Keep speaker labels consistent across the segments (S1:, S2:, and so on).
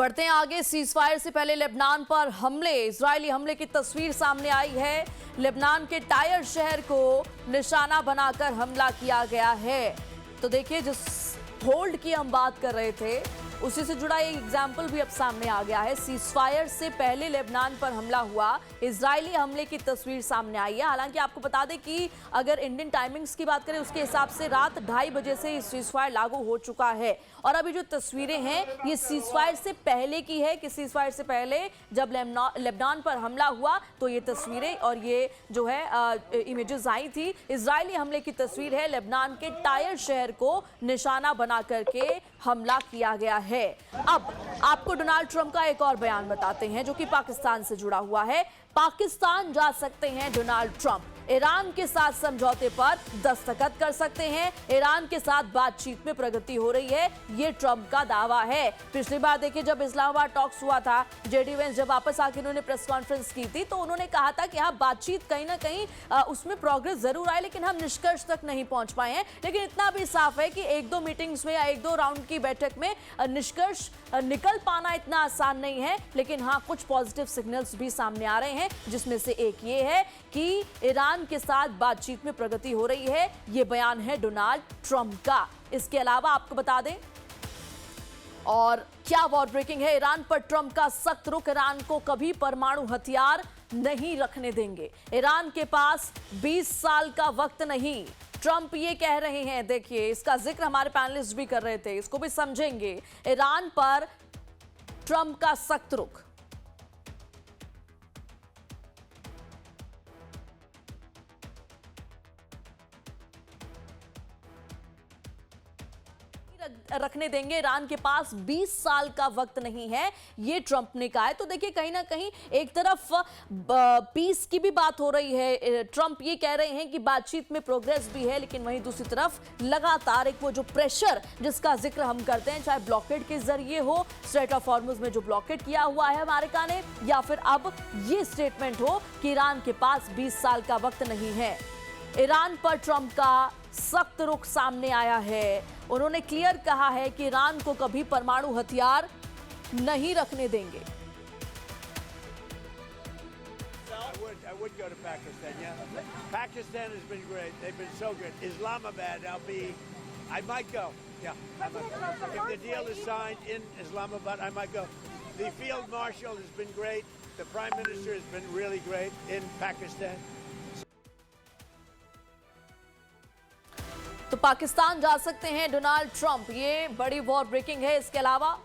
S1: बढ़ते हैं आगे। सीजफायर से पहले लेबनान पर हमले, इजरायली हमले की तस्वीर सामने आई है। लेबनान के टायर शहर को निशाना बनाकर हमला किया गया है। तो देखिए, जिस होल्ड की हम बात कर रहे थे उसी से जुड़ा एक एग्जाम्पल भी अब सामने आ गया है। सीजफायर से पहले लेबनान पर हमला हुआ, इजरायली हमले की तस्वीर सामने आई है। हालांकि आपको बता दें कि अगर इंडियन टाइमिंग्स की बात करें उसके हिसाब से रात 2:30 बजे से सीजफायर लागू हो चुका है। और अभी जो तस्वीरें हैं ये सीजफायर से पहले की है कि सीजफायर से पहले जब लेबनान पर हमला हुआ तो ये तस्वीरें और ये जो है इमेजेस आई थी। इजरायली हमले की तस्वीर है। लेबनान के टायर शहर को निशाना बना करके हमला किया गया है। अब आपको डोनाल्ड ट्रंप का एक और बयान बताते हैं जो कि पाकिस्तान से जुड़ा हुआ है। पाकिस्तान जा सकते हैं डोनाल्ड ट्रंप, ईरान के साथ समझौते पर दस्तखत कर सकते हैं। ईरान के साथ बातचीत में प्रगति हो रही है, ये ट्रंप का दावा है। पिछली बार देखिए जब इस्लामाबाद टॉक्स हुआ था, जेडी वेंस जब वापस आके उन्होंने प्रेस कॉन्फ्रेंस की थी तो उन्होंने कहा था कि हाँ, बातचीत कहीं ना कहीं उसमें प्रोग्रेस जरूर आए लेकिन हम निष्कर्ष तक नहीं पहुंच पाए हैं। लेकिन इतना भी साफ है कि 1-2 मीटिंग्स में या 1-2 राउंड की बैठक में निष्कर्ष निकल पाना इतना आसान नहीं है। लेकिन हाँ, कुछ पॉजिटिव सिग्नल्स भी सामने आ रहे हैं, जिसमें से एक ये है कि ईरान के साथ बातचीत में प्रगति हो रही है। ये बयान है डोनाल्ड ट्रंप का। इसके अलावा आपको बता दें और क्या वॉर ब्रेकिंग है, ईरान पर ट्रंप का सख्त रुख। ईरान को कभी परमाणु हथियार नहीं रखने देंगे। ईरान के पास 20 साल का वक्त नहीं, ट्रंप ये कह रहे हैं। देखिए, इसका जिक्र हमारे पैनलिस्ट भी कर रहे थे, इसको भी समझेंगे। ईरान पर ट्रंप का सख्त रुख। रखने देंगे, ईरान के पास 20 साल का वक्त नहीं है, ये ट्रंप ने कहा है। तो देखिए, कहीं ना कहीं एक तरफ पीस की भी बात हो रही है, ट्रंप ये कह रहे हैं कि बातचीत में प्रोग्रेस भी है, लेकिन वहीं दूसरी तरफ लगातार एक वो जो प्रेशर जिसका जिक्र हम करते हैं, चाहे ब्लॉकेड के जरिए हो, स्ट्रेट ऑफ हॉर्मुज में जो ब्लॉकेड किया हुआ है अमेरिका ने, या फिर अब ये स्टेटमेंट हो कि ईरान के पास 20 साल का वक्त नहीं है। ईरान पर ट्रंप का सख्त रुख सामने आया है। उन्होंने क्लियर कहा है कि ईरान को कभी परमाणु हथियार नहीं रखने देंगे।
S2: I would go to Pakistan, yeah. Pakistan has been great. They've been so good. Islamabad, I might go. Yeah. If the deal is signed in Islamabad, I might go. The field marshal has been great. The prime minister has been really great in Pakistan.
S1: तो पाकिस्तान जा सकते हैं Donald Trump, ये बड़ी war breaking है। इसके अलावा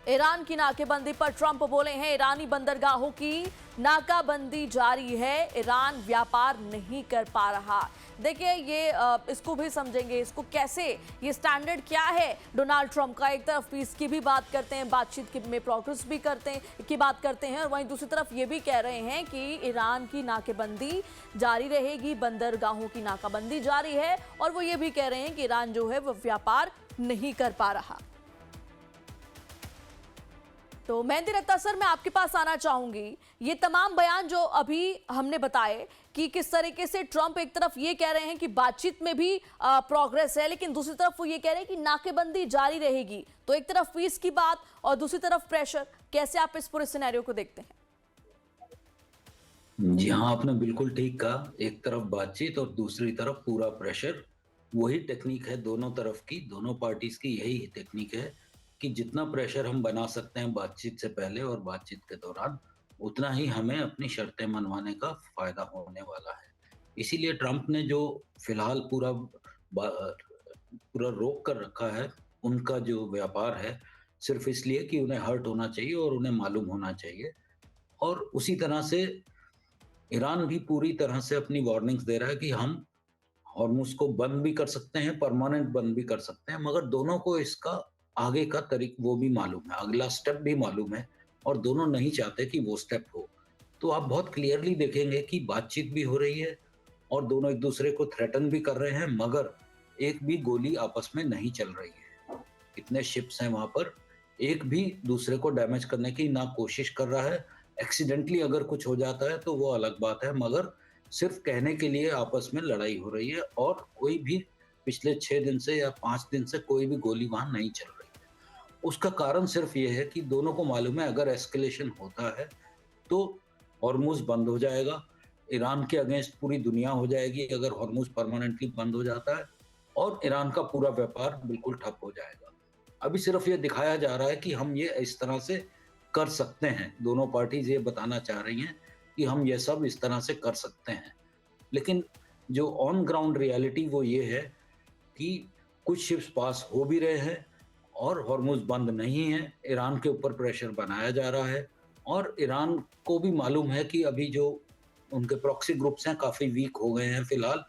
S1: Iran की नाकेबंदी पर ट्रंप बोले हैं, ईरानी बंदरगाहों की नाकाबंदी जारी है, ईरान व्यापार नहीं कर पा रहा। देखिए, ये इसको भी समझेंगे, इसको कैसे, ये स्टैंडर्ड क्या है डोनाल्ड ट्रंप का। एक तरफ पीस की भी बात करते हैं, बातचीत में प्रोग्रेस भी की बात करते हैं, और वहीं दूसरी तरफ ये भी कह रहे हैं कि ईरान की नाकेबंदी जारी रहेगी, बंदरगाहों की नाकाबंदी जारी है, और वो ये भी कह रहे हैं कि ईरान जो है वो व्यापार नहीं कर पा रहा। तो मेहंदी रत्ता सर, मैं आपके पास आना चाहूंगी। ये तमाम बयान जो अभी हमने बताए कि किस तरीके से ट्रंप एक तरफ ये कह रहे हैं कि बातचीत में भी प्रोग्रेस है, लेकिन दूसरी तरफ वो ये कह रहे हैं कि नाकेबंदी जारी रहेगी। तो एक तरफ पीस की बात और दूसरी तरफ प्रेशर, कैसे आप इस पूरे सिनेरियो को देखते हैं?
S3: जी हाँ, आपने बिल्कुल ठीक कहा। एक तरफ बातचीत और दूसरी तरफ पूरा प्रेशर। वही टेक्निक है दोनों तरफ की, दोनों पार्टीज की यही टेक्निक है कि जितना प्रेशर हम बना सकते हैं बातचीत से पहले और बातचीत के दौरान, उतना ही हमें अपनी शर्तें मनवाने का फायदा होने वाला है। इसीलिए ट्रंप ने जो फिलहाल पूरा रोक कर रखा है उनका जो व्यापार है, सिर्फ इसलिए कि उन्हें हर्ट होना चाहिए और उन्हें मालूम होना चाहिए। और उसी तरह से ईरान भी पूरी तरह से अपनी वार्निंग्स दे रहा है कि हम हॉर्मुज को बंद भी कर सकते हैं, परमानेंट बंद भी कर सकते हैं, मगर दोनों को इसका आगे का तरीका वो भी मालूम है, अगला स्टेप भी मालूम है, और दोनों नहीं चाहते कि वो स्टेप हो। तो आप बहुत क्लियरली देखेंगे कि बातचीत भी हो रही है और दोनों एक दूसरे को थ्रेटन भी कर रहे हैं, मगर एक भी गोली आपस में नहीं चल रही है। इतने शिप्स हैं वहां पर, एक भी दूसरे को डैमेज करने की ना कोशिश कर रहा है। एक्सीडेंटली अगर कुछ हो जाता है तो वो अलग बात है, मगर सिर्फ कहने के लिए आपस में लड़ाई हो रही है, और कोई भी पिछले 6 दिन से या 5 दिन से कोई भी गोली वहां नहीं चल रही है। उसका कारण सिर्फ ये है कि दोनों को मालूम है अगर एस्केलेशन होता है तो हॉर्मुज बंद हो जाएगा, ईरान के अगेंस्ट पूरी दुनिया हो जाएगी अगर हॉर्मुज परमानेंटली बंद हो जाता है, और ईरान का पूरा व्यापार बिल्कुल ठप हो जाएगा। अभी सिर्फ ये दिखाया जा रहा है कि हम ये इस तरह से कर सकते हैं, दोनों पार्टीज ये बताना चाह रही हैं कि हम ये सब इस तरह से कर सकते हैं, लेकिन जो ऑन ग्राउंड रियलिटी वो ये है कि कुछ शिप्स पास हो भी रहे हैं और हॉर्मुज बंद नहीं है, ईरान के ऊपर प्रेशर बनाया जा रहा है, और ईरान को भी मालूम है कि अभी जो उनके प्रॉक्सी ग्रुप्स हैं काफ़ी वीक हो गए हैं फिलहाल,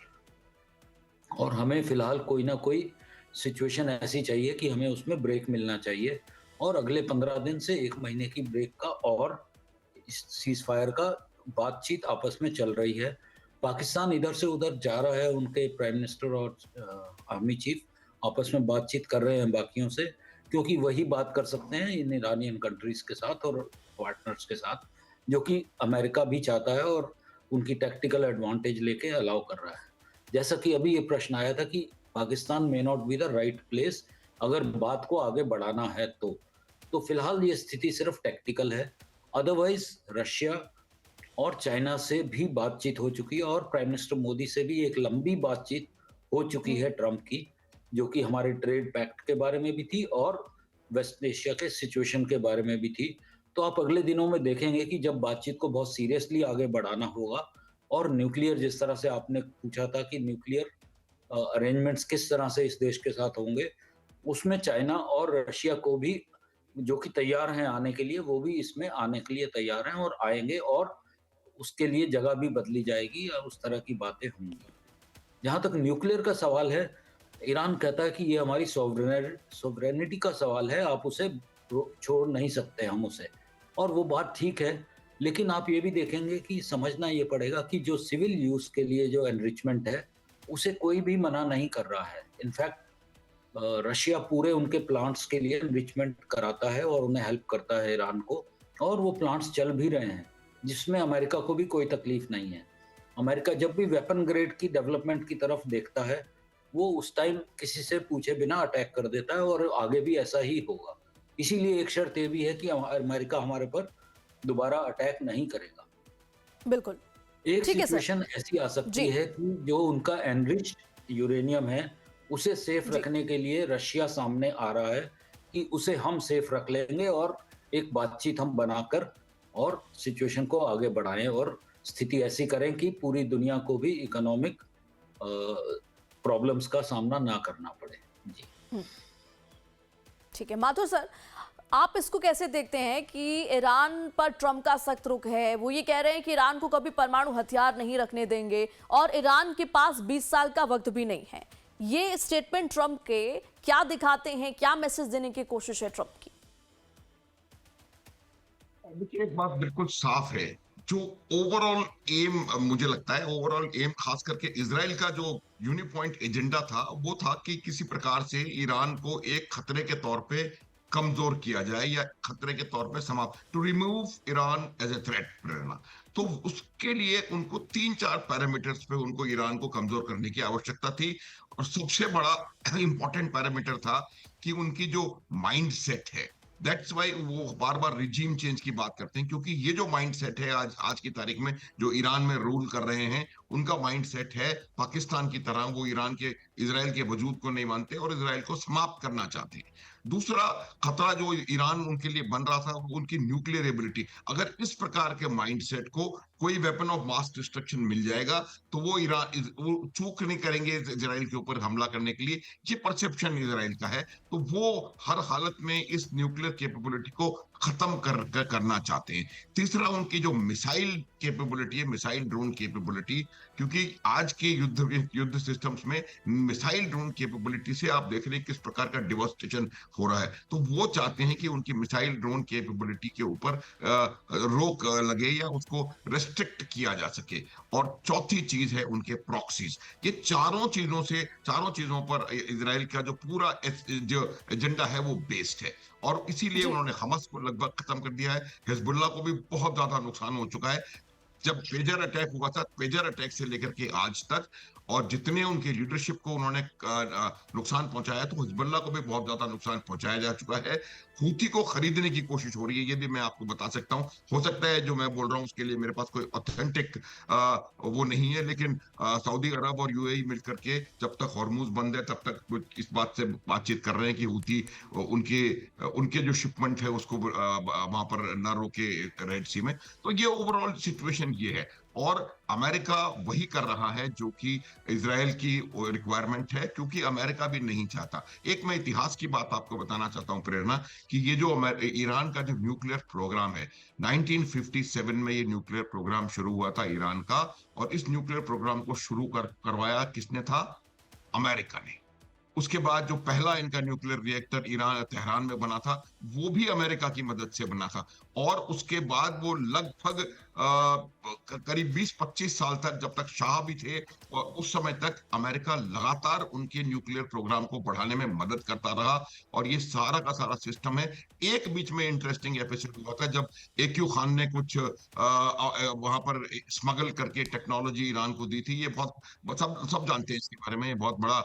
S3: और हमें फिलहाल कोई ना कोई सिचुएशन ऐसी चाहिए कि हमें उसमें ब्रेक मिलना चाहिए, और अगले 15 दिन से 1 महीने की ब्रेक का और सीज फायर का बातचीत आपस में चल रही है। पाकिस्तान इधर से उधर जा रहा है, उनके प्राइम मिनिस्टर और आर्मी चीफ आपस में बातचीत कर रहे हैं बाकियों से, क्योंकि वही बात कर सकते हैं इन ईरानियन कंट्रीज के साथ और पार्टनर्स के साथ, जो कि अमेरिका भी चाहता है और उनकी टैक्टिकल एडवांटेज लेके अलाउ कर रहा है। जैसा कि अभी ये प्रश्न आया था कि Pakistan may not be the right place अगर बात को आगे बढ़ाना है तो फिलहाल ये स्थिति सिर्फ टैक्टिकल है। अदरवाइज रशिया और चाइना से भी बातचीत हो चुकी है, और प्राइम मिनिस्टर मोदी से भी एक लंबी बातचीत हो चुकी है ट्रंप की, जो कि हमारे ट्रेड पैक्ट के बारे में भी थी और वेस्ट एशिया के सिचुएशन के बारे में भी थी। तो आप अगले दिनों में देखेंगे कि जब बातचीत को बहुत सीरियसली आगे बढ़ाना होगा, और न्यूक्लियर, जिस तरह से आपने पूछा था कि न्यूक्लियर अरेंजमेंट्स किस तरह से इस देश के साथ होंगे, उसमें चाइना और रशिया को भी, जो कि तैयार हैं आने के लिए, वो भी इसमें आने के लिए तैयार हैं और आएंगे, और उसके लिए जगह भी बदली जाएगी या उस तरह की बातें होंगी। जहाँ तक न्यूक्लियर का सवाल है, ईरान कहता है कि ये हमारी सोवरेनिटी का सवाल है, आप उसे छोड़ नहीं सकते हम उसे, और वो बात ठीक है, लेकिन आप ये भी देखेंगे कि समझना ये पड़ेगा कि जो सिविल यूज के लिए जो एनरिचमेंट है उसे कोई भी मना नहीं कर रहा है। इनफैक्ट रशिया पूरे उनके प्लांट्स के लिए एनरिचमेंट कराता है और उन्हें हेल्प करता है ईरान को, और वो प्लांट्स चल भी रहे हैं, जिसमें अमेरिका को भी कोई तकलीफ नहीं है। अमेरिका जब भी वेपन ग्रेड की डेवलपमेंट की तरफ देखता है, वो उस टाइम किसी से पूछे बिना अटैक कर देता है, और आगे भी ऐसा ही होगा। इसीलिए एक शर्त ये भी है कि अमेरिका हमारे पर दोबारा अटैक नहीं करेगा।
S1: बिल्कुल
S3: एक
S1: ठीक है सर।
S3: सिचुएशन ऐसी आ सकती है कि जो उनका एनरिच्ड यूरेनियम है उसे सेफ रखने के लिए रशिया सामने आ रहा है कि उसे हम सेफ रख लेंगे, और एक बातचीत हम बनाकर और सिचुएशन को आगे बढ़ाएं और स्थिति ऐसी करें कि पूरी दुनिया को भी इकोनॉमिक प्रॉब्लम्स का सामना ना करना पड़े। जी
S1: ठीक है माथुर सर, आप इसको कैसे देखते हैं कि ईरान पर ट्रंप का सख्त रुख है? वो ये कह रहे हैं कि ईरान को कभी परमाणु हथियार नहीं रखने देंगे, और ईरान के पास 20 साल का वक्त भी नहीं है। ये स्टेटमेंट ट्रंप के क्या दिखाते हैं, क्या मैसेज देने की कोशिश है ट्रंप की?
S4: देखिए, एक बात बिल्कुल साफ है, जो ओवरऑल एम, मुझे लगता है ओवरऑल एम खास करके इजराइल का जो यूनिपॉइंट एजेंडा था, वो था कि किसी प्रकार से ईरान को एक खतरे के तौर पे कमजोर किया जाए या खतरे के तौर पे समाप्त, to remove Iran as a threat प्रेरणा। तो उसके लिए उनको 3-4 पैरामीटर्स पे उनको ईरान को कमजोर करने की आवश्यकता थी, और सबसे बड़ा इंपॉर्टेंट पैरामीटर था कि उनकी जो माइंड सेट है, दैट्स वाई वो बार बार रिजीम चेंज की बात करते हैं, क्योंकि ये जो माइंड सेट है आज की तारीख में जो ईरान में रूल कर रहे हैं, उनका माइंड सेट है पाकिस्तान की तरह, वो इजराइल के वजूद को नहीं मानते और इजराइल को समाप्त करना चाहते हैं। दूसरा खतरा जो ईरान उनके लिए बन रहा था, वो उनकी न्यूक्लियर एबिलिटी। अगर इस प्रकार के माइंडसेट को कोई वेपन ऑफ मास डिस्ट्रक्शन मिल जाएगा तो वो चूक नहीं करेंगे इजराइल के ऊपर हमला करने के लिए, ये परसेप्शन इजराइल का है। तो वो हर हालत में इस न्यूक्लियर कैपेबिलिटी को खत्म करना चाहते हैं। तीसरा, उनकी जो मिसाइल कैपेबिलिटी है, मिसाइल ड्रोन कैपेबिलिटी, क्योंकि आज के युद्ध सिस्टम्स में मिसाइल ड्रोन कैपेबिलिटी से आप देख रहे हैं किस प्रकार का डिवास्टेशन हो रहा है। तो वो चाहते हैं कि उनकी मिसाइल ड्रोन कैपेबिलिटी के ऊपर रोक लगे या उसको रेस्ट्रिक्ट किया जा सके। और चौथी चीज है उनके प्रॉक्सीज। ये चारों चीजों पर इजराइल का जो पूरा जो एजेंडा है वो बेस्ड है, और इसीलिए उन्होंने हमास को लगभग खत्म कर दिया है। हिजबुल्लाह को भी बहुत ज्यादा नुकसान हो चुका है। जब पेजर अटैक हुआ था, पेजर अटैक से लेकर के आज तक और जितने उनके लीडरशिप को उन्होंने नुकसान पहुंचाया, तो हिजबुल्लाह को भी बहुत ज्यादा नुकसान पहुंचाया जा चुका है। हूती को खरीदने की कोशिश हो रही है, ये भी मैं आपको बता सकता हूँ। हो सकता है जो मैं बोल रहा हूँ उसके लिए मेरे पास कोई ऑथेंटिक वो नहीं है, लेकिन सऊदी अरब और यूएई मिलकर के जब तक हॉर्मुज बंद है तब तक इस बात से बातचीत कर रहे हैं कि हूती उनके उनके जो शिपमेंट है उसको वहां पर न रोके रेड सी में। तो ये ओवरऑल सिचुएशन ये है, और अमेरिका वही कर रहा है जो कि इजराइल की रिक्वायरमेंट है, क्योंकि अमेरिका भी नहीं चाहता। एक मैं इतिहास की बात आपको बताना चाहता हूं प्रेरणा, कि ये जो ईरान का जो न्यूक्लियर प्रोग्राम है, 1957 में ये न्यूक्लियर प्रोग्राम शुरू हुआ था ईरान का, और इस न्यूक्लियर प्रोग्राम को शुरू करवाया किसने था? अमेरिका ने। उसके बाद जो पहला इनका न्यूक्लियर रिएक्टर ईरान तेहरान में बना था, वो भी अमेरिका की मदद से बना था। और उसके बाद वो लगभग करीब 20-25 साल तक, जब तक शाह भी थे, और उस समय तक अमेरिका लगातार उनके न्यूक्लियर प्रोग्राम को बढ़ाने में मदद करता रहा। और ये सारा का सारा सिस्टम है। एक बीच में इंटरेस्टिंग एपिसोड हुआ था जब AQ खान ने कुछ वहां पर स्मगल करके टेक्नोलॉजी ईरान को दी थी। ये बहुत सब जानते हैं इसके बारे में, ये बहुत बड़ा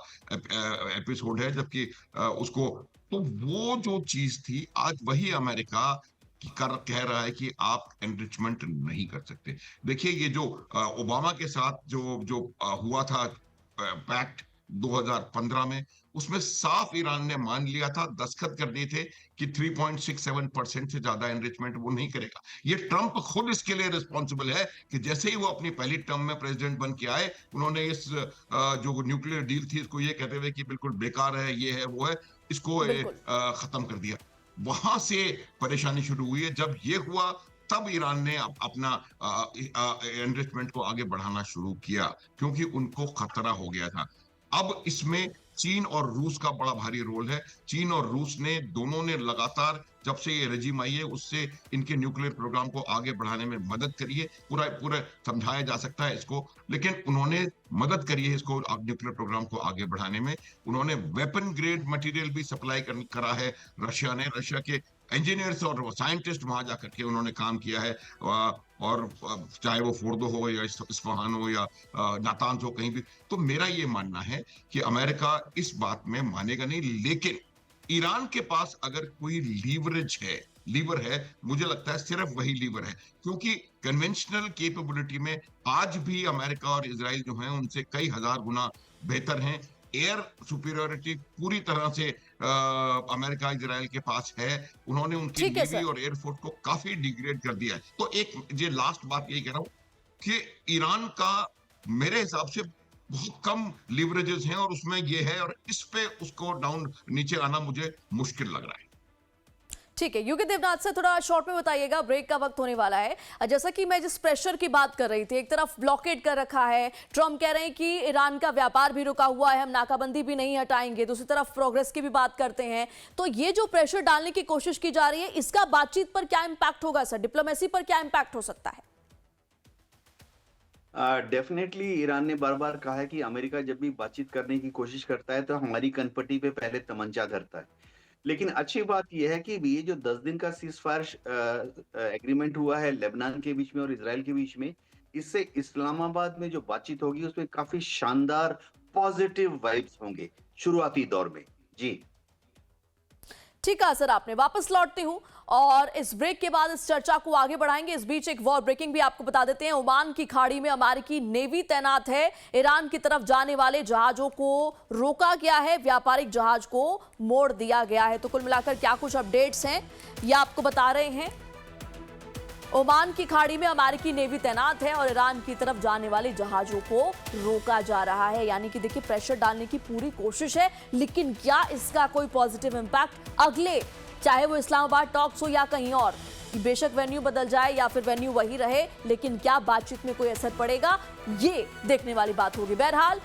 S4: एपिसोड है। जबकि उसको, तो वो जो चीज थी, आज वही अमेरिका कह रहा है कि आप एनरिचमेंट नहीं कर सकते। देखिए, ये जो ओबामा के साथ जो जो हुआ था पैक्ट 2015 में, उसमें साफ ईरान ने मान लिया था, दस्तखत कर दिए थे कि 3.67% से ज्यादा एनरिचमेंट वो नहीं करेगा। ये ट्रंप खुद इसके लिए रिस्पॉन्सिबल है कि जैसे ही वो अपनी पहली टर्म में प्रेसिडेंट बन के आए, उन्होंने इस जो न्यूक्लियर डील थी इसको ये कहते हुए कि बिल्कुल बेकार है, ये है वो है, इसको खत्म कर दिया। वहां से परेशानी शुरू हुई है। जब ये हुआ तब ईरान ने अपना एनरिचमेंट को आगे बढ़ाना शुरू किया, क्योंकि उनको खतरा हो गया था। अब इसमें चीन और रूस का बड़ा भारी रोल है। चीन और रूस ने दोनों ने लगातार, जब से ये रेजिम आई है, उससे इनके न्यूक्लियर प्रोग्राम को आगे बढ़ाने में मदद करी है। पूरा समझाया जा सकता है इसको, लेकिन उन्होंने मदद करी है इसको न्यूक्लियर प्रोग्राम को आगे बढ़ाने में। उन्होंने वेपन ग्रेड मटेरियल भी सप्लाई करा है रशिया ने। रशिया के इंजीनियर्स और साइंटिस्ट वहां जाकर के उन्होंने काम किया है, और चाहे वो फोर्दो हो या इस्फहान हो या नातांज हो, कहीं भी। तो मेरा ये मानना है कि अमेरिका इस बात में मानेगा नहीं, लेकिन ईरान के पास अगर कोई लीवर है, मुझे लगता है सिर्फ वही लीवर है, क्योंकि कन्वेंशनल कैपेबिलिटी में आज भी अमेरिका और इजराइल जो हैं उनसे कई हजार गुना बेहतर हैं। एयर सुपीरियरिटी पूरी तरह से अमेरिका इजराइल के पास है। उन्होंने उनकी नेवी और एयरफोर्स को काफी डिग्रेड कर दिया है। तो एक ये लास्ट बात यही कह रहा हूं कि ईरान का मेरे हिसाब से बहुत कम लीवरेजेस हैं, और उसमें ये है, और इस पे उसको डाउन नीचे आना मुझे मुश्किल लग रहा है।
S1: ठीक है, युगी देवनाथ से थोड़ा शॉर्ट में बताइएगा, ब्रेक का वक्त होने वाला है। जैसा कि मैं जिस प्रेशर की बात कर रही थी, एक तरफ ब्लॉकेड कर रखा है, ट्रम्प कह रहे हैं कि ईरान का व्यापार भी रुका हुआ है, हम नाकाबंदी भी नहीं हटाएंगे, दूसरी तरफ प्रोग्रेस की भी बात करते हैं। तो ये जो प्रेशर डालने की कोशिश की जा रही है, इसका बातचीत पर क्या इंपैक्ट होगा सर? डिप्लोमेसी पर क्या इंपैक्ट हो सकता है?
S5: डेफिनेटली ईरान ने बार बार कहा है कि अमेरिका जब भी बातचीत करने की कोशिश करता है तो हमारी कनपट्टी पे पहले तमंचा धरता है। लेकिन अच्छी बात यह है कि ये जो 10 दिन का सीज फायर एग्रीमेंट हुआ है लेबनान के बीच में और इजराइल के बीच में, इससे इस्लामाबाद में जो बातचीत होगी उसमें काफी शानदार पॉजिटिव वाइब्स होंगे शुरुआती दौर में। जी
S1: ठीक है सर, आपने वापस लौटती हूं और इस ब्रेक के बाद इस चर्चा को आगे बढ़ाएंगे। इस बीच एक वॉर ब्रेकिंग भी आपको बता देते हैं। ओमान की खाड़ी में अमेरिकी नेवी तैनात है। ईरान की तरफ जाने वाले जहाजों को रोका गया है, व्यापारिक जहाज को मोड़ दिया गया है। तो कुल मिलाकर क्या कुछ अपडेट्स हैं ये आपको बता रहे हैं। ओमान की खाड़ी में अमेरिकी नेवी तैनात है और ईरान की तरफ जाने वाले जहाजों को रोका जा रहा है। यानी कि देखिए, प्रेशर डालने की पूरी कोशिश है, लेकिन क्या इसका कोई पॉजिटिव इंपैक्ट अगले, चाहे वो इस्लामाबाद टॉक्स हो या कहीं और, बेशक वेन्यू बदल जाए या फिर वेन्यू वही रहे, लेकिन क्या बातचीत में कोई असर पड़ेगा, ये देखने वाली बात होगी। बहरहाल